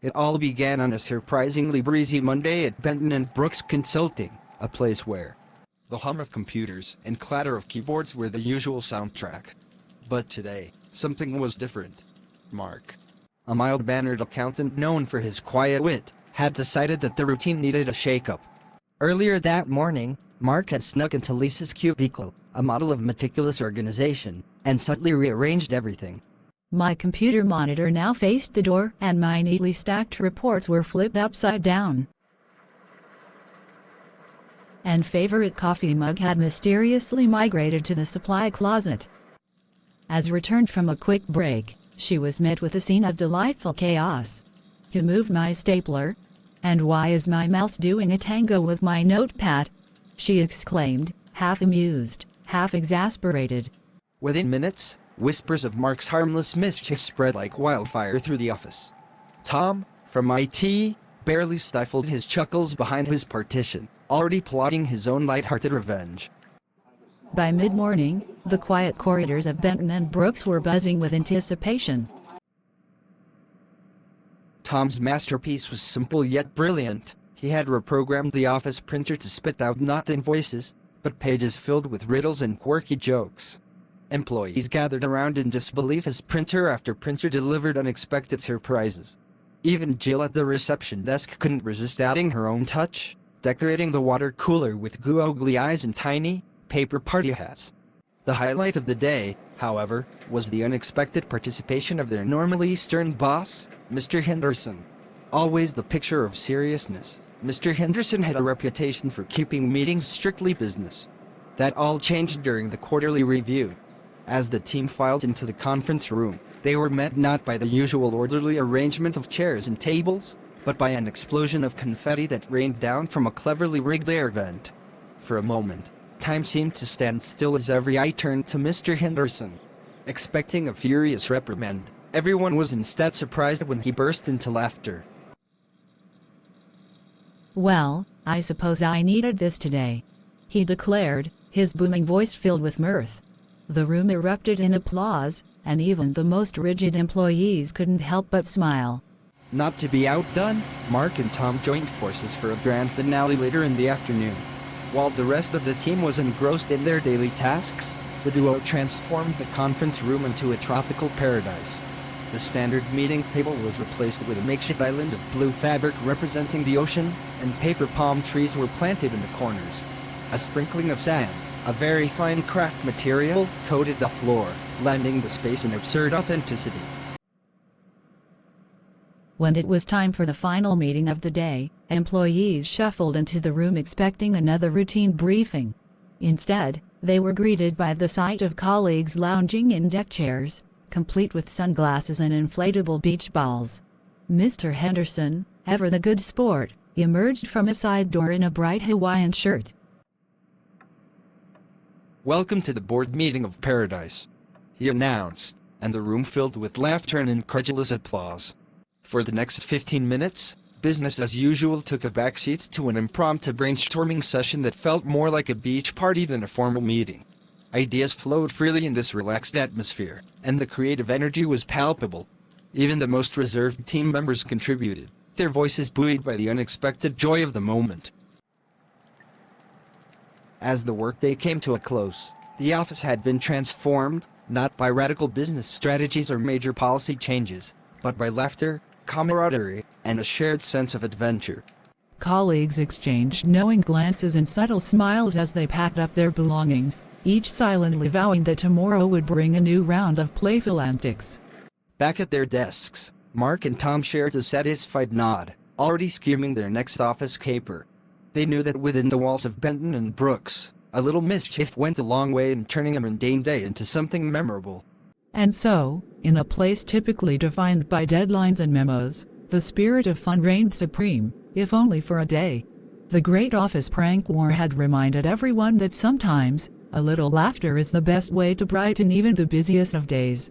It all began on a surprisingly breezy Monday at Benton and Brooks Consulting, a place where the hum of computers and clatter of keyboards were the usual soundtrack. But today, something was different. Mark, a mild-mannered accountant known for his quiet wit, had decided that the routine needed a shake-up. Earlier that morning, Mark had snuck into Lisa's cubicle, a model of meticulous organization, and subtly rearranged everything. My computer monitor now faced the door, and my neatly stacked reports were flipped upside down. And favorite coffee mug had mysteriously migrated to the supply closet. As returned from a quick break, she was met with a scene of delightful chaos. Who moved my stapler? And why is my mouse doing a tango with my notepad? She exclaimed, half amused, half exasperated. Within minutes, whispers of Mark's harmless mischief spread like wildfire through the office. Tom, from IT, barely stifled his chuckles behind his partition, already plotting his own light-hearted revenge. By mid-morning, the quiet corridors of Benton and Brooks were buzzing with anticipation. Tom's masterpiece was simple yet brilliant. He had reprogrammed the office printer to spit out not invoices, but pages filled with riddles and quirky jokes. Employees gathered around in disbelief as printer after printer delivered unexpected surprises. Even Jill at the reception desk couldn't resist adding her own touch, decorating the water cooler with googly eyes and tiny, paper party hats. The highlight of the day, however, was the unexpected participation of their normally stern boss, Mr. Henderson. Always the picture of seriousness, Mr. Henderson had a reputation for keeping meetings strictly business. That all changed during the quarterly review. As the team filed into the conference room, they were met not by the usual orderly arrangement of chairs and tables, but by an explosion of confetti that rained down from a cleverly rigged air vent. For a moment, time seemed to stand still as every eye turned to Mr. Henderson. Expecting a furious reprimand, everyone was instead surprised when he burst into laughter. "Well, I suppose I needed this today," he declared, his booming voice filled with mirth. The room erupted in applause, and even the most rigid employees couldn't help but smile. Not to be outdone, Mark and Tom joined forces for a grand finale later in the afternoon. While the rest of the team was engrossed in their daily tasks, the duo transformed the conference room into a tropical paradise. The standard meeting table was replaced with a makeshift island of blue fabric representing the ocean, and paper palm trees were planted in the corners. A sprinkling of sand, a very fine craft material, coated the floor, lending the space an absurd authenticity. When it was time for the final meeting of the day, employees shuffled into the room expecting another routine briefing. Instead, they were greeted by the sight of colleagues lounging in deck chairs, complete with sunglasses and inflatable beach balls. Mr. Henderson, ever the good sport, emerged from a side door in a bright Hawaiian shirt. "Welcome to the board meeting of Paradise," he announced, and the room filled with laughter and incredulous applause. For the next 15 minutes, business as usual took a backseat to an impromptu brainstorming session that felt more like a beach party than a formal meeting. Ideas flowed freely in this relaxed atmosphere, and the creative energy was palpable. Even the most reserved team members contributed, their voices buoyed by the unexpected joy of the moment. As the workday came to a close, the office had been transformed, not by radical business strategies or major policy changes, but by laughter, camaraderie, and a shared sense of adventure. Colleagues exchanged knowing glances and subtle smiles as they packed up their belongings, each silently vowing that tomorrow would bring a new round of playful antics. Back at their desks, Mark and Tom shared a satisfied nod, already scheming their next office caper. They knew that within the walls of Benton and Brooks, a little mischief went a long way in turning a mundane day into something memorable. And so, in a place typically defined by deadlines and memos, the spirit of fun reigned supreme, if only for a day. The great office prank war had reminded everyone that sometimes, a little laughter is the best way to brighten even the busiest of days.